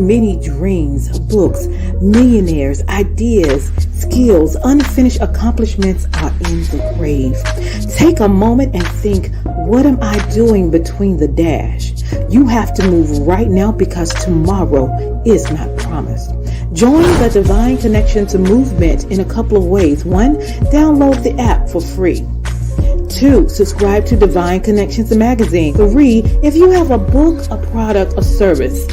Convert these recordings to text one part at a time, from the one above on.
many dreams, books, millionaires, ideas, skills, unfinished accomplishments are in the grave. Take a moment and think, what am I doing between the dash? You have to move right now because tomorrow is not promised. Join the Divine Connections movement in a couple of ways. 1, download the app for free. 2, subscribe to Divine Connections magazine. 3, if you have a book, a product, a service,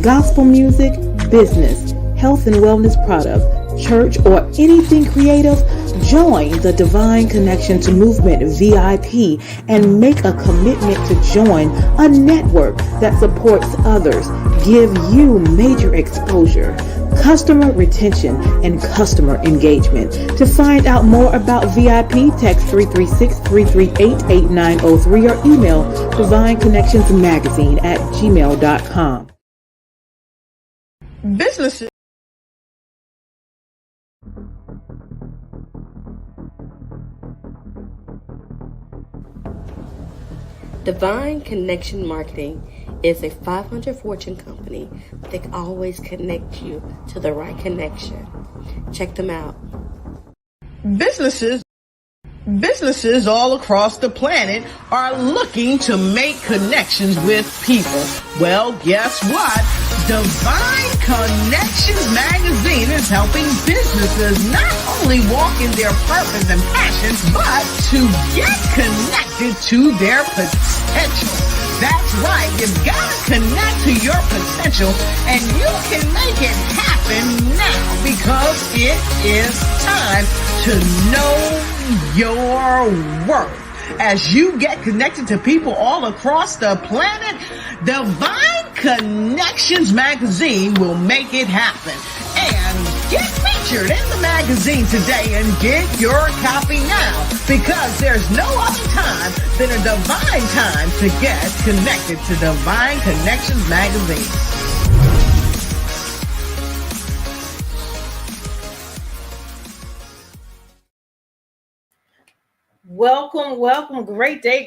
gospel music, business, health and wellness product, church, or anything creative, join the Divine Connections movement VIP and make a commitment to join a network that supports others, give you major exposure, customer retention, and customer engagement. To find out more about VIP, text 336-338-8903 or email divineconnectionsmagazine@gmail.com. Businesses. Divine Connection Marketing is a 500 Fortune company that can always connect you to the right connection. Check them out. Businesses all across the planet are looking to make connections with people. Well, guess what? Divine Connections magazine is helping businesses not only walk in their purpose and passions, but to get connected to their potential. That's right. You've got to connect to your potential, and you can make it happen now because it is time to know your worth. As you get connected to people all across the planet, Divine Connections magazine will make it happen. And get featured in the magazine today and get your copy now, because there's no other time than a divine time to get connected to Divine Connections magazine. Welcome. Great day,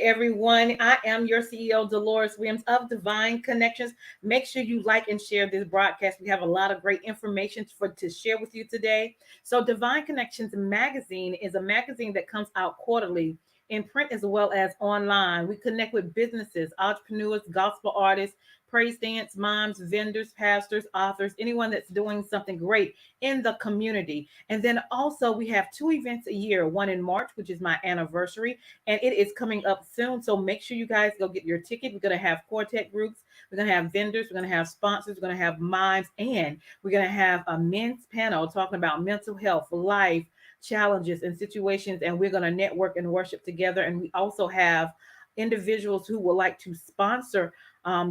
everyone. I am your CEO, Deloris Williams of Divine Connections. Make sure you like and share this broadcast. We have a lot of great information to share with you today. So Divine Connections magazine is a magazine that comes out quarterly in print as well as online. We connect with businesses, entrepreneurs, gospel artists, praise dance moms, vendors, pastors, authors, anyone that's doing something great in the community. And then also we have 2 events a year, one in March, which is my anniversary, and it is coming up soon. So make sure you guys go get your ticket. We're going to have quartet groups. We're going to have vendors. We're going to have sponsors. We're going to have mimes, and we're going to have a men's panel talking about mental health, life, challenges and situations. And we're going to network and worship together. And we also have individuals who would like to sponsor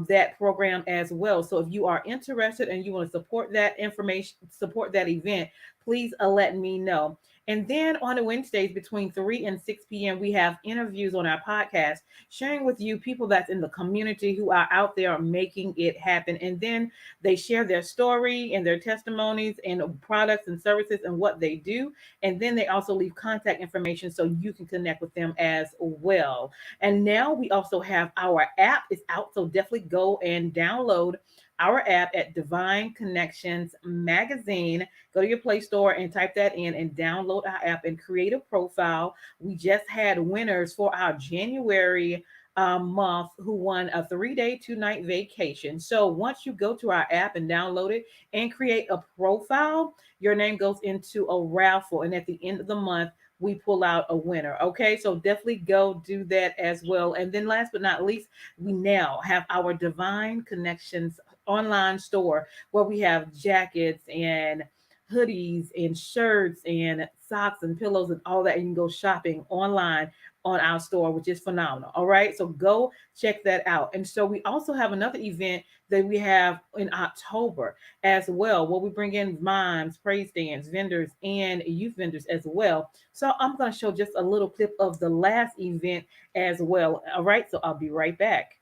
that program as well. So if you are interested and you want to support that information, support that event, please let me know. And then on the Wednesdays between 3 and 6 p.m., we have interviews on our podcast, sharing with you people that's in the community who are out there making it happen. And then they share their story and their testimonies and products and services and what they do. And then they also leave contact information so you can connect with them as well. And now we also have our app is out. So definitely go and download our app at Divine Connections Magazine. Go to your Play Store and type that in and download our app and create a profile. We just had winners for our January month who won a 3-day, 2-night vacation. So once you go to our app and download it and create a profile, your name goes into a raffle. And at the end of the month, we pull out a winner. Okay, so definitely go do that as well. And then last but not least, we now have our Divine Connections online store where we have jackets and hoodies and shirts and socks and pillows and all that. And you can go shopping online on our store, which is phenomenal. All right, so go check that out. And so we also have another event that we have in October as well, where we bring in mimes, praise dance vendors, and youth vendors as well. So I'm going to show just a little clip of the last event as well. All right, so I'll be right back.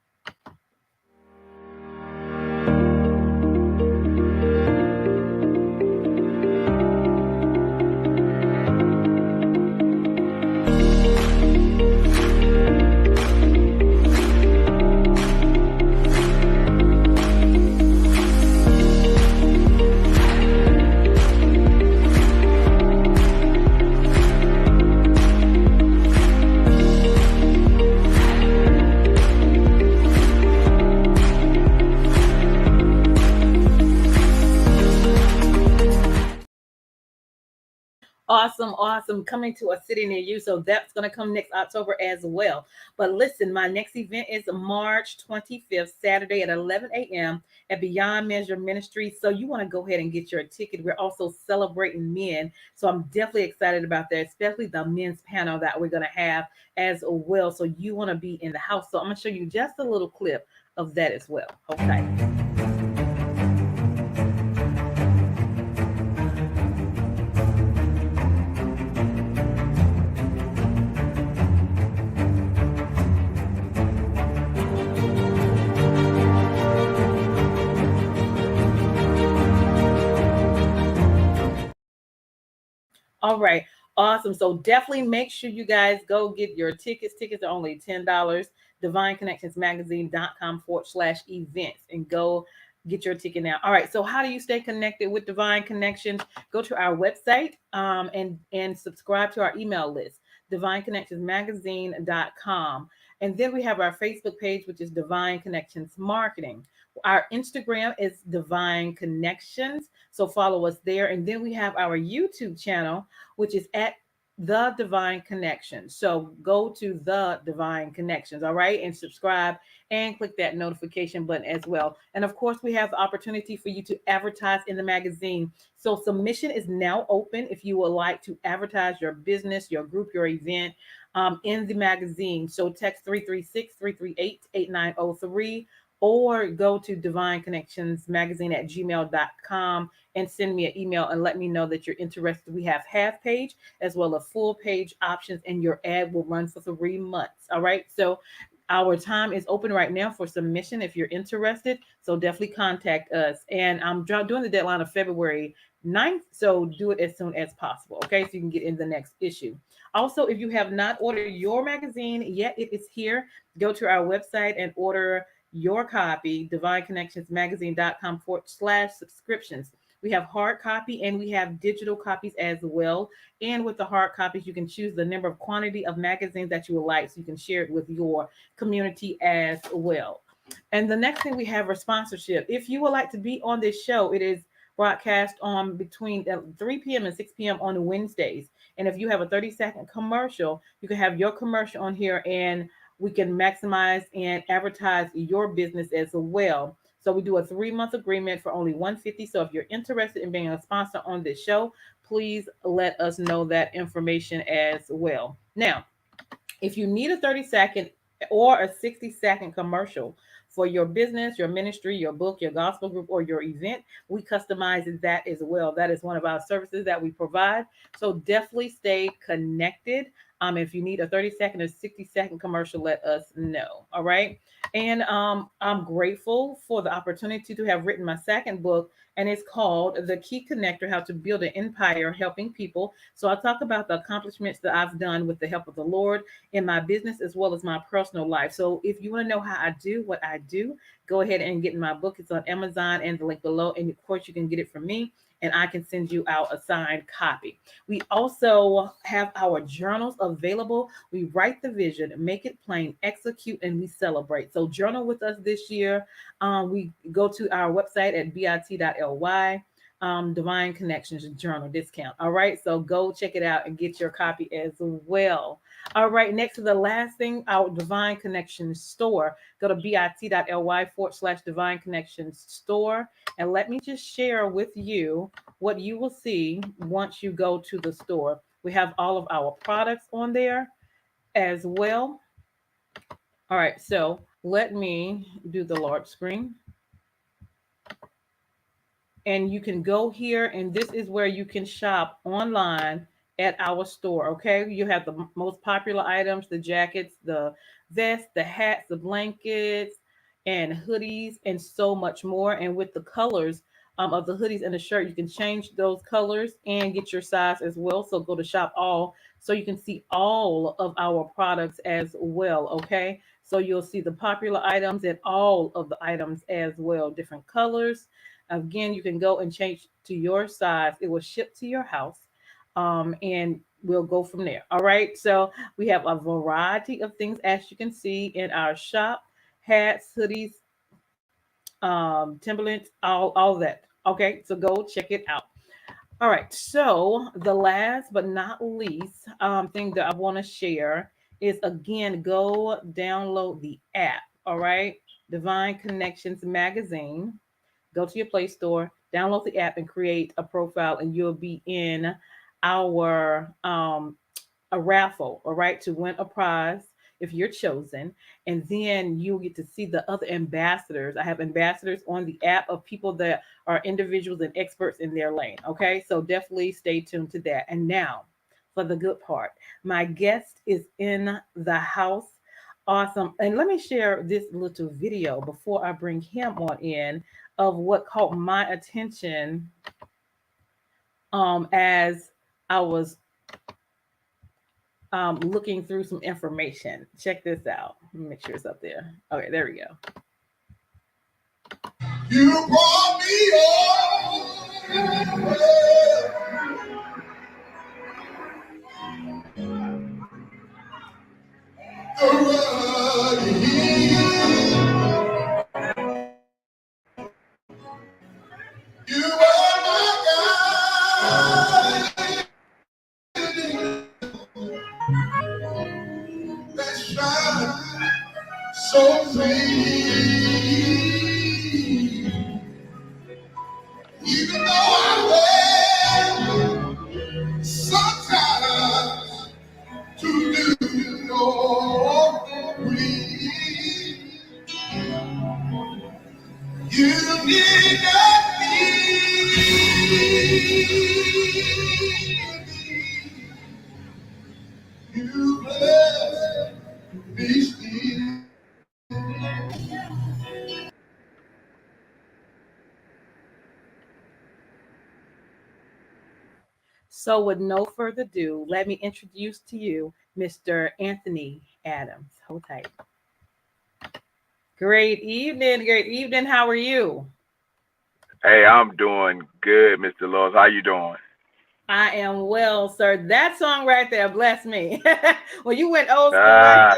Awesome, awesome. Coming to a city near you. So that's going to come next October as well. But listen, my next event is March 25th, Saturday at 11 a.m. at Beyond Measure Ministries. So you want to go ahead and get your ticket. We're also celebrating men. So I'm definitely excited about that, especially the men's panel that we're going to have as well. So you want to be in the house. So I'm going to show you just a little clip of that as well. Hold tight. All right. Awesome. So definitely make sure you guys go get your tickets. Tickets are only $10. Divineconnectionsmagazine.com/events and go get your ticket now. All right. So how do you stay connected with Divine Connections? Go to our website and subscribe to our email list, divineconnectionsmagazine.com. And then we have our Facebook page, which is Divine Connections Marketing. Our Instagram is Divine Connections. So follow us there. And then we have our YouTube channel, which is at The Divine Connections. So go to The Divine Connections, all right, and subscribe and click that notification button as well. And of course, we have the opportunity for you to advertise in the magazine. So submission is now open if you would like to advertise your business, your group, your event in the magazine. So text 336-338-8903 or go to divineconnectionsmagazine@gmail.com and send me an email and let me know that you're interested. We have half page as well as full page options, and your ad will run for 3 months. All right. So our time is open right now for submission if you're interested. So definitely contact us. And I'm doing the deadline of February 9th. So do it as soon as possible. Okay. So you can get in the next issue. Also, if you have not ordered your magazine yet, it is here. Go to our website and order your copy, divineconnectionsmagazine.com/subscriptions. We have hard copy and we have digital copies as well. And with the hard copies, you can choose the number of quantity of magazines that you would like, so you can share it with your community as well. And the next thing we have are sponsorship. If you would like to be on this show, it is broadcast on between 3 p.m. and 6 p.m. on Wednesdays. And if you have a 30-second commercial, you can have your commercial on here and we can maximize and advertise your business as well. So we do a 3-month agreement for only $150. So if you're interested in being a sponsor on this show, please let us know that information as well. Now, if you need a 30-second or a 60-second commercial for your business, your ministry, your book, your gospel group, or your event, we customize that as well. That is one of our services that we provide. So definitely stay connected. If you need a 30-second or 60-second commercial, let us know. All right. And I'm grateful for the opportunity to have written my second book, and it's called The Key Connector: How to Build an Empire Helping People. So I talk about the accomplishments that I've done with the help of the Lord in my business as well as my personal life. So if you want to know how I do what I do, go ahead and get my book. It's on Amazon and the link below. And of course, you can get it from me and I can send you out a signed copy. We also have our journals available. We write the vision, make it plain, execute, and we celebrate. So journal with us this year. We go to our website at bit.ly. Divine Connections Journal discount. All right. So go check it out and get your copy as well. All right. Next to the last thing, our Divine Connections store. Go to bit.ly/Divine Connections store. And let me just share with you what you will see once you go to the store. We have all of our products on there as well. All right. So let me do the large screen. And you can go here, and this is where you can shop online at our store. Okay, you have the most popular items: the jackets, the vests, the hats, the blankets, and hoodies, and so much more. And with the colors of the hoodies and the shirt, you can change those colors and get your size as well. So go to shop all so you can see all of our products as well. Okay, so you'll see the popular items and all of the items as well, different colors. Again, you can go and change to your size. It will ship to your house, and we'll go from there. All right. So we have a variety of things, as you can see in our shop: hats, hoodies, Timberlands, all that. Okay. So go check it out. All right. So the last but not least thing that I want to share is, again, go download the app. All right. Divine Connections Magazine. Go to your Play Store, download the app, and create a profile, and you'll be in our a raffle, all right, to win a prize if you're chosen. And then you'll get to see the other ambassadors. I have ambassadors on the app of people that are individuals and experts in their lane. Okay, so definitely stay tuned to that. And now for the good part, my guest is in the house. Awesome. And let me share this little video before I bring him on in of what caught my attention as I was looking through some information. Check this out. Let me make sure it's up there. Okay, there we go. You brought me You are my God. That shine so free. Even though I wear sometimes to do your will. You need not you bless me still. So, with no further ado, let me introduce to you Mr. Anthony Adams. Hold tight. Great evening. Great evening. How are you? Hey, I'm doing good, Mr. Laws. How you doing? I am well, sir. That song right there blessed me. When you went old school like Ah,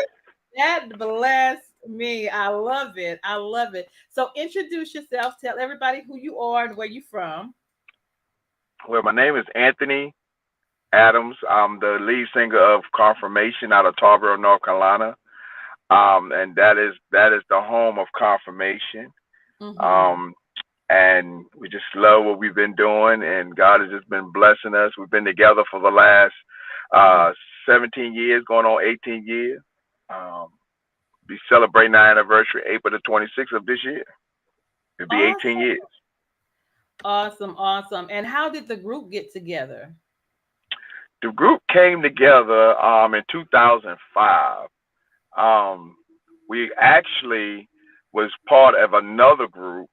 that, blessed me. I love it. I love it. So introduce yourself. Tell everybody who you are and where you from. well, my name is Anthony Adams. I'm the lead singer of Confirmation out of Tarboro, North Carolina. And that is the home of Confirmation. Mm-hmm. Um, and we just love what we've been doing, and God has just been blessing us. We've been together for the last Yeah. uh 17 years, going on 18 years. Um, be celebrating our anniversary April the 26th of this year. It'll be 18 Awesome. years. Awesome. Awesome. And how did the group get together? The group came together in 2005. Um, we actually was part of another group,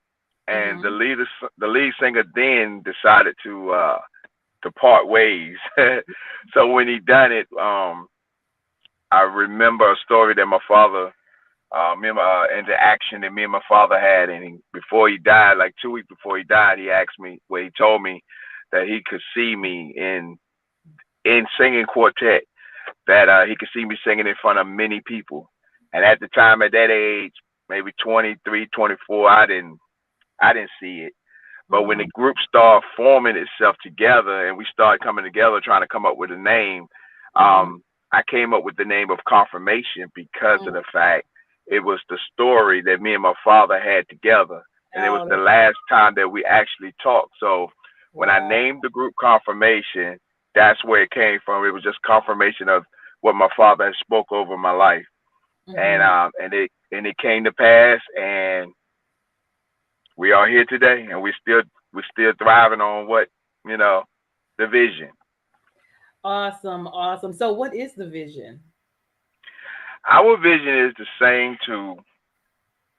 and Mm-hmm. the lead singer then decided to part ways. So when he done it, I remember a story that my father, remember interaction that me and my father had, and before he died, like 2 weeks before he died, he asked me, well, he told me that he could see me in singing quartet, that he could see me singing in front of many people. And at the time, at that age, maybe 23, 24, I didn't see it. But when Mm-hmm. the group started forming itself together and we started coming together trying to come up with a name, Mm-hmm. I came up with the name of Confirmation because of the fact it was the story that me and my father had together. And it was Oh, the that's last time that we actually talked. So when I wow. named the group Confirmation, that's where it came from. It was just confirmation of what my father had spoke over my life. Mm-hmm. And it came to pass, and we are here today, and we're still thriving on what you know the vision. Awesome. Awesome. So, what is the vision? Our vision is the same, to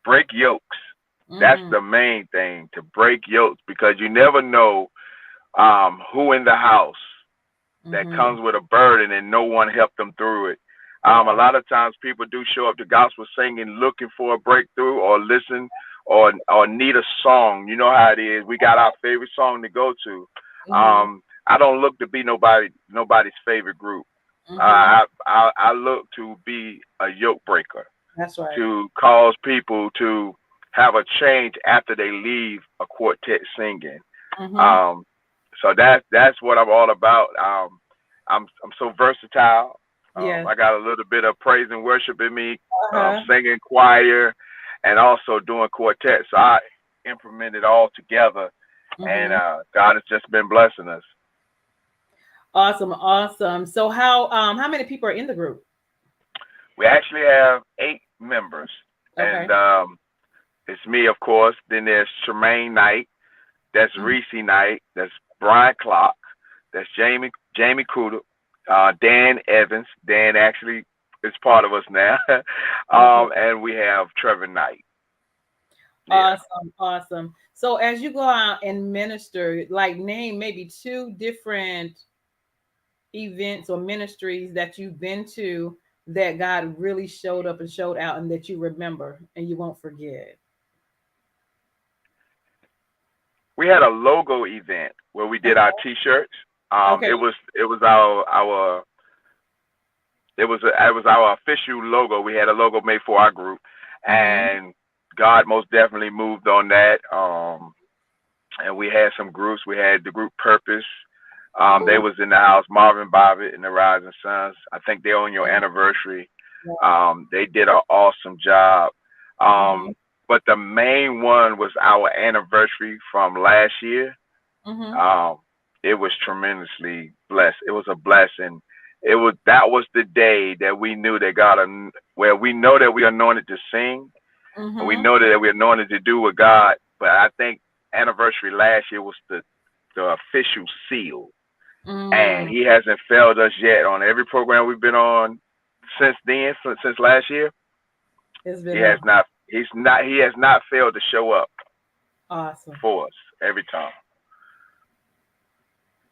break yokes. That's Mm-hmm. the main thing, to break yokes, because you never know who in the house that Mm-hmm. comes with a burden and no one helped them through it. A Yeah. lot of times people do show up to gospel singing looking for a breakthrough, or listen, or need a song. You know how it is. We got our favorite song to go to. Mm-hmm. I don't look to be nobody's favorite group. Mm-hmm. I look to be a yoke breaker, That's right. to cause people to have a change after they leave a quartet singing. Mm-hmm. Um, So that's what I'm all about. I'm so versatile. Yes. I got a little bit of praise and worship in me, Uh-huh. singing choir, and also doing quartet. So I implement it all together, and Mm-hmm. God has just been blessing us. Awesome, awesome. So how many people are in the group? We actually have 8 members, Okay. and it's me, of course. Then there's Tremaine Knight. That's Mhm. Reese Knight. That's Brian Clark. That's Jamie Cooter. Dan Evans. Dan actually is part of us now. Okay. And we have Trevor Knight. Yeah. Awesome, awesome. So as you go out and minister, like name maybe 2 different events or ministries that you've been to that God really showed up and showed out and that you remember and you won't forget. We had a logo event where we did our T-shirts. Okay. It was our official logo. We had a logo made for our group, Mm-hmm. and God most definitely moved on that. And we had some groups. We had the group Purpose. They was in the house. Marvin Bobbitt and the Rising Sons. I think they're on your anniversary. They did an awesome job. Mm-hmm. But the main one was our anniversary from last year. Mm-hmm. Um, it was tremendously blessed. It was a blessing. That was the day that we knew that where we know that we anointed to sing, and we Mm-hmm. know that we anointed to do with God. But I think anniversary last year was the official seal, and Mm. He hasn't failed us yet on every program we've been on since then, since last year. It's He been has not. He has not failed to show up awesome. for us every time.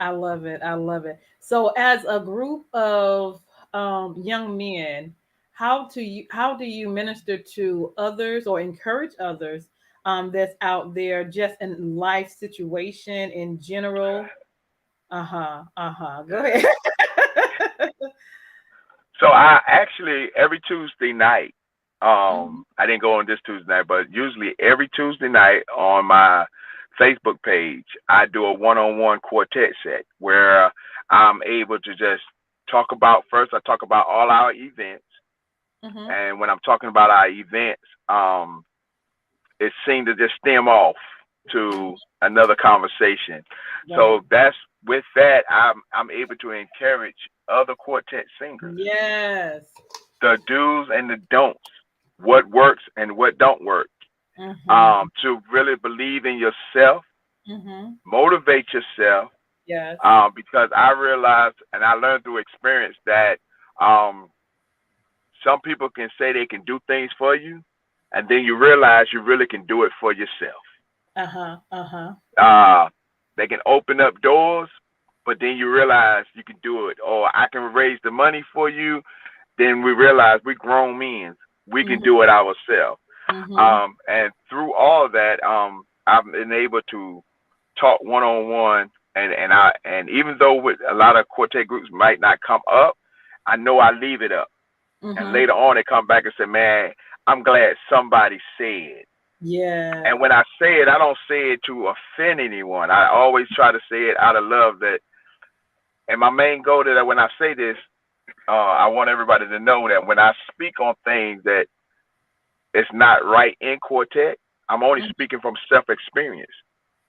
I love it. I love it. So, as a group of young men, how do you minister to others or encourage others that's out there just in life situation in general? Uh huh. Uh huh. Go ahead. So I actually every Tuesday night, Mhm. I didn't go on this Tuesday night, but usually every Tuesday night on my Facebook page, I do a one-on-one quartet set where I'm able to just talk about first. I talk about all our events, Mhm. and when I'm talking about our events, it seemed to just stem off to another conversation. Right. So that's with that, I'm able to encourage other quartet singers, Yes. the do's and the don'ts, what works and what don't work. Mhm. To really believe in yourself, Mhm. motivate yourself, Yes. because I realized and I learned through experience that um, some people can say they can do things for you, and then you realize you really can do it for yourself. Uh huh. Uh huh. Uh, they can open up doors, but then you realize you can do it. Or I can raise the money for you. Then we realize we grown men. We can Mhm. do it ourselves. Mhm. And through all of that, I've been able to talk one on one, and even though with a lot of quartet groups might not come up, I know I leave it up, and Mhm. later on they come back and say, "Man, I'm glad somebody said." Yeah. And when I say it, I don't say it to offend anyone. I always try to say it out of love. And my main goal that when I say this, I want everybody to know that when I speak on things that it's not right in quartet, I'm only Mhm. speaking from self-experience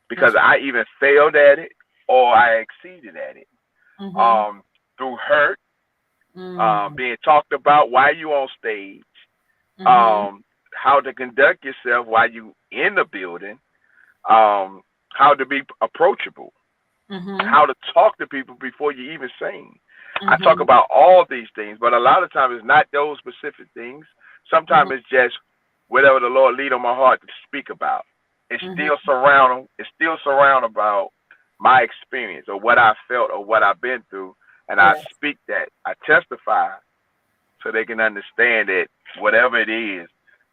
because That's right. I even failed at it or I exceeded at it. Mhm. Um, Through hurt, Mm. being talked about while you on stage, Mhm. how to conduct yourself while you in the building, um, how to be approachable, Mhm. how to talk to people before you even sing. I talk Mhm. about all these things, but a lot of times it's not those specific things. Sometimes Mhm. it's just whatever the Lord lead on my heart to speak about. Mhm. It's still surround about my experience or what I felt or what I've been through, and I Yes. speak that. I testify so they can understand that whatever it is,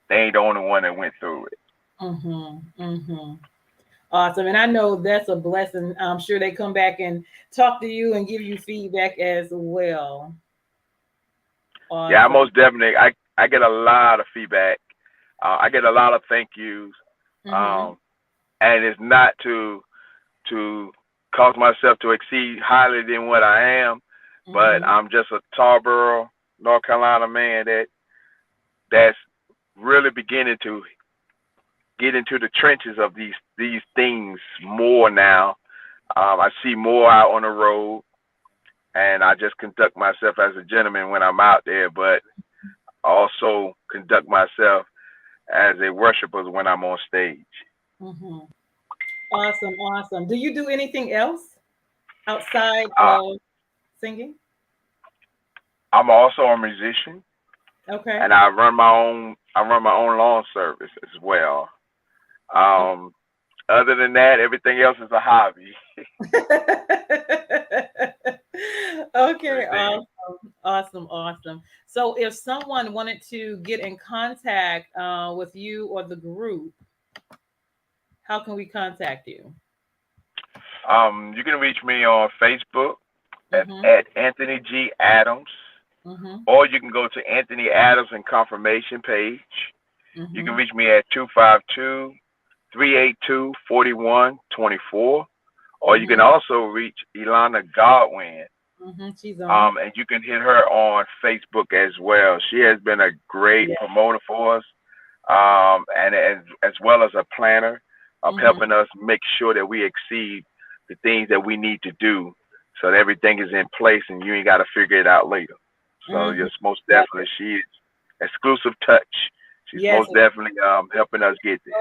they ain't the only one that went through it. Mhm. Mhm. Awesome. And I know that's a blessing. I'm sure they come back and talk to you and give you feedback as well. Yeah, I Awesome. most definitely. I get a lot of feedback. I get a lot of thank yous, Mhm. um, and it's not to cause myself to exceed highly than what I am, but I'm just a Tarboro, North Carolina man that's really beginning to get into the trenches of these things more now. I see more out on the road, and I just conduct myself as a gentleman when I'm out there, but also conduct myself as a worshiper when I'm on stage. Awesome, awesome. Do you do anything else outside of singing? I'm also a musician, Okay. and I run my own lawn service as well. Other than that, everything else is a hobby. Okay, awesome. So if someone wanted to get in contact with you or the group, how can we contact you? You can reach me on Facebook at Anthony G. Adams, or you can go to Anthony Adams and Confirmation page. You can reach me at 252-382-4124, or you can also reach Ilana Godwin. She's on. And you can hit her on Facebook as well. She has been a great promoter for us, and as well as a planner of helping us make sure that we exceed the things that we need to do, so that everything is in place and you ain't got to figure it out later. So yes, most definitely, she is exclusive touch. She's most definitely helping us get there.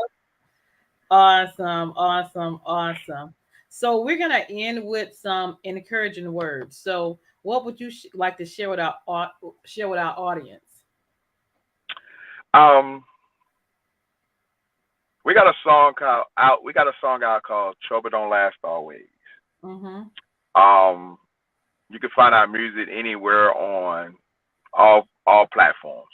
Awesome. So we're gonna end with some encouraging words. So, what would you like to share with our audience? We got a song out. We got a song out called "Trouble Don't Last Always." You can find our music anywhere on all platforms.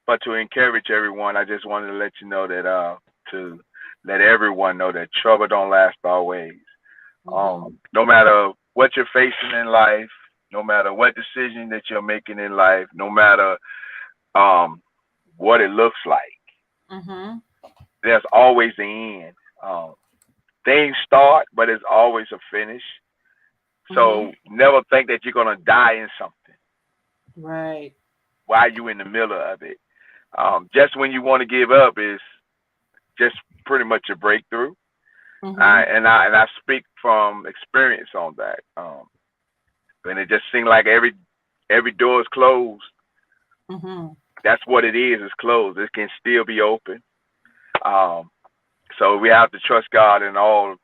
But to encourage everyone, I just wanted to let you know that to let everyone know that trouble don't last always. No matter what you're facing in life, no matter what decision that you're making in life, no matter what it looks like, there's always the end. Things start, but it's always a finish. So never think that you're gonna die in something. Right. While you're in the middle of it. Just when you want to give up is just pretty much a breakthrough. And I speak from experience on that. When it just seems like every door is closed. That's what it is. It's closed. It can still be open. So we have to trust God in all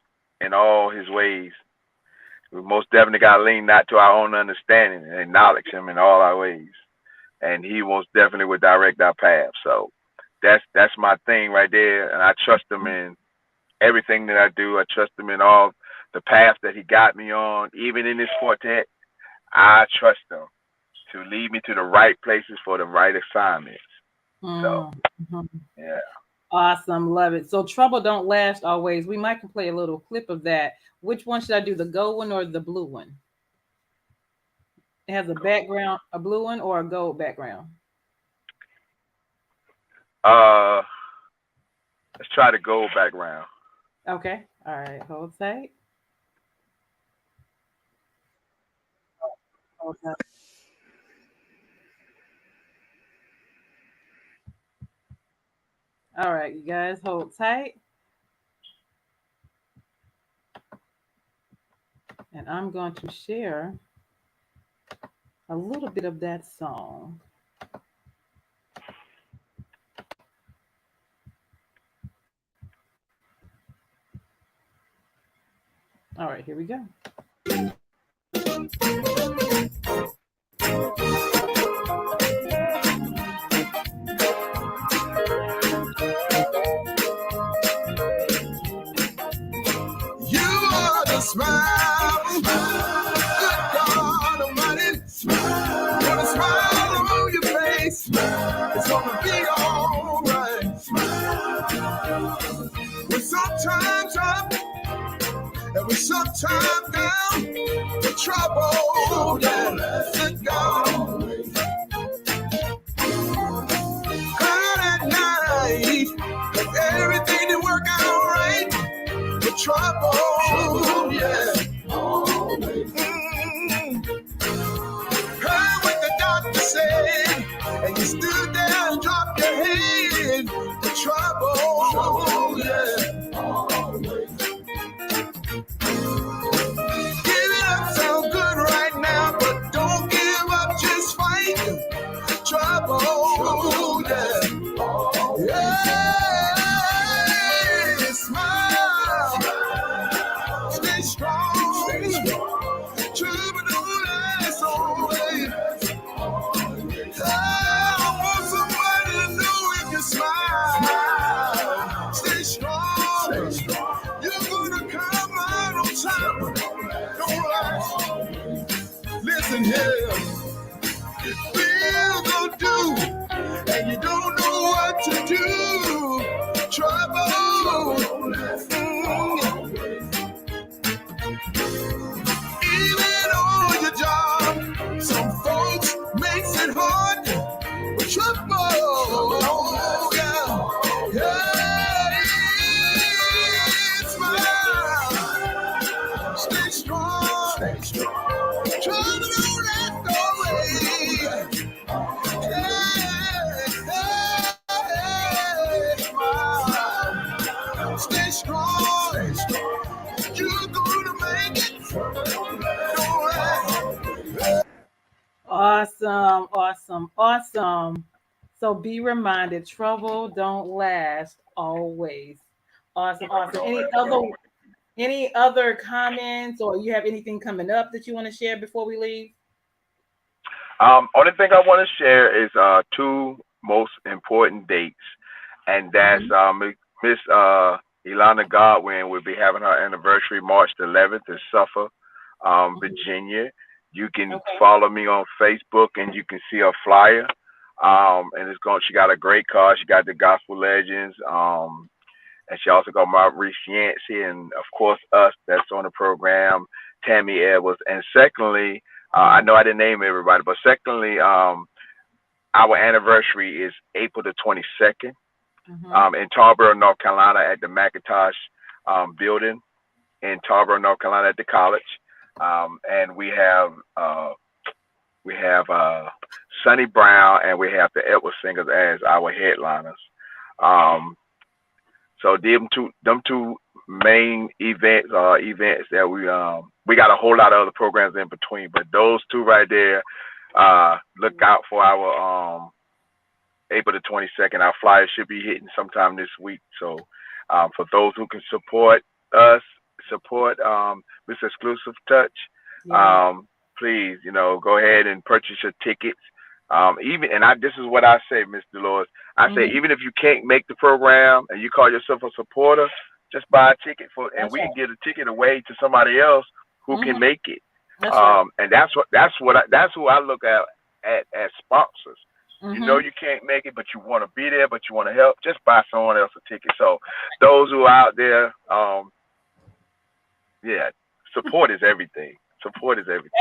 His ways. We most definitely got to lean not to our own understanding and acknowledge Him in all our ways. And He most definitely would direct our path. So that's my thing right there. And I trust Him in everything that I do. I trust Him in all the paths that He got me on. Even in this quartet, I trust Him to lead me to the right places for the right assignments. So, yeah. Awesome. Love it. So trouble don't last always. We might can play a little clip of that. Which one should I do? The gold one or the blue one? It has a background, a blue one or a gold background? Let's try the gold background. Okay. All right. Hold tight. Hold tight. All right, you guys hold tight. And I'm going to share a little bit of that song. All right, here we go. Smile, good God Almighty, smile. Put a smile on your face. It's gonna be alright. We're sometimes up and we're sometimes down. The trouble hasn't gone. Cry at night, everything to work out right. The trouble in here. It feels so do, and you don't know what to do. Trouble. Even on your job, some folks makes it hard. But trouble, yeah, smile, stay strong, trouble don't last always. Smile, stay strong, you're gonna make it. Awesome, awesome, awesome. So be reminded, trouble don't last always. Awesome, awesome. Any other comments, or you have anything coming up that you want to share before we leave? Only thing I want to share is two most important dates, and that's Miss Ilana Godwin will be having her anniversary March the 11th in Suffolk, Virginia. You can follow me on Facebook, and you can see her flyer. And she got a great card. She got the Gospel Legends, and she also got Maurice Yancey, and of course us that's on the program, Tammy Edwards. And secondly, I know I didn't name everybody, but secondly, our anniversary is April the 22nd in Tarboro, North Carolina, at the Macintosh building in Tarboro, North Carolina, at the college. And we have Sonny Brown, and we have the Edwards Singers as our headliners. So them two main events are events that we got a whole lot of other programs in between, but those two right there, look out for our April the 22nd. Our flyer should be hitting sometime this week. So for those who can support us, support this exclusive touch, please, go ahead and purchase your tickets. This is what I say, Miss Deloris. I say, even if you can't make the program and you call yourself a supporter, just buy a ticket and we can get a ticket away to somebody else who can make it. And that's who I look at as sponsors. You know you can't make it, but you want to be there, but you want to help. Just buy someone else a ticket. So those who are out there, support is everything. Support is everything.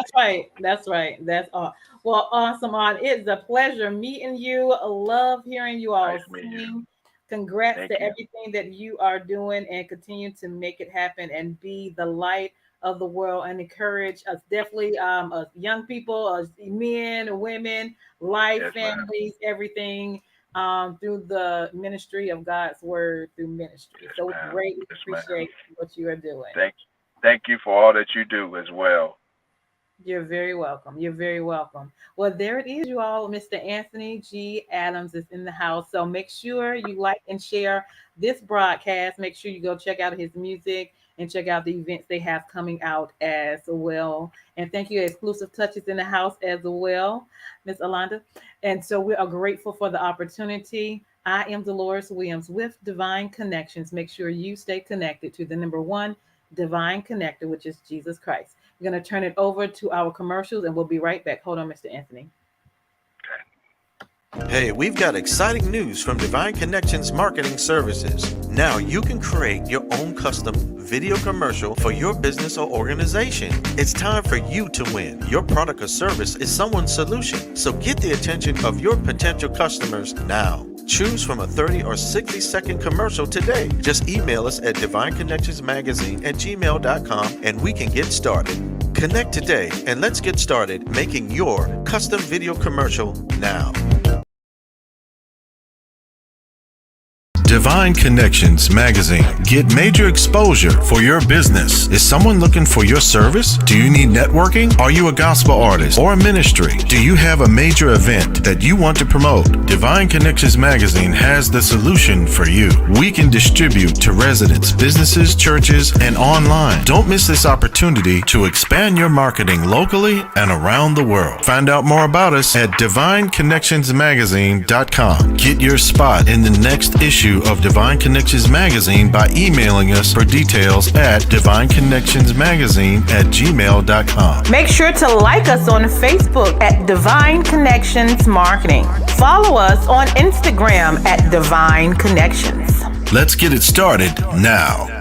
That's right. That's all. Well, awesome, On. It's a pleasure meeting you. I love hearing you all sing. Congrats to everything that you are doing, and continue to make it happen and be the light of the world, and encourage us, definitely us young people, us men, women, life, families, everything through the ministry of God's word through ministry. So we greatly appreciate what you are doing. Thank you for all that you do as well. You're very welcome. You're very welcome. Well, there it is, you all. Mr. Anthony G. Adams is in the house. So make sure you like and share this broadcast. Make sure you go check out his music and check out the events they have coming out as well. And thank you, Exclusive Touches in the house as well, Miss Alonda. And so we are grateful for the opportunity. I am Deloris Williams with Divine Connections. Make sure you stay connected to the number one divine connector, which is Jesus Christ. We're going to turn it over to our commercials, and we'll be right back. Hold on, Mr. Anthony. Hey, we've got exciting news from Divine Connections Marketing Services. Now you can create your own custom video commercial for your business or organization. It's time for you to win. Your product or service is someone's solution. So get the attention of your potential customers now. Choose from a 30 or 60-second commercial today. Just email us at divineconnectionsmagazine@gmail.com and we can get started. Connect today and let's get started making your custom video commercial now. Divine Connections Magazine. Get major exposure for your business. Is someone looking for your service? Do you need networking? Are you a gospel artist or a ministry? Do you have a major event that you want to promote? Divine Connections Magazine has the solution for you. We can distribute to residents, businesses, churches, and online. Don't miss this opportunity to expand your marketing locally and around the world. Find out more about us at divineconnectionsmagazine.com. Get your spot in the next issue issue of Divine Connections Magazine by emailing us for details at divineconnectionsmagazine@gmail.com. Make sure to like us on Facebook at Divine Connections Marketing. Follow us on Instagram at Divine Connections. Let's get it started now.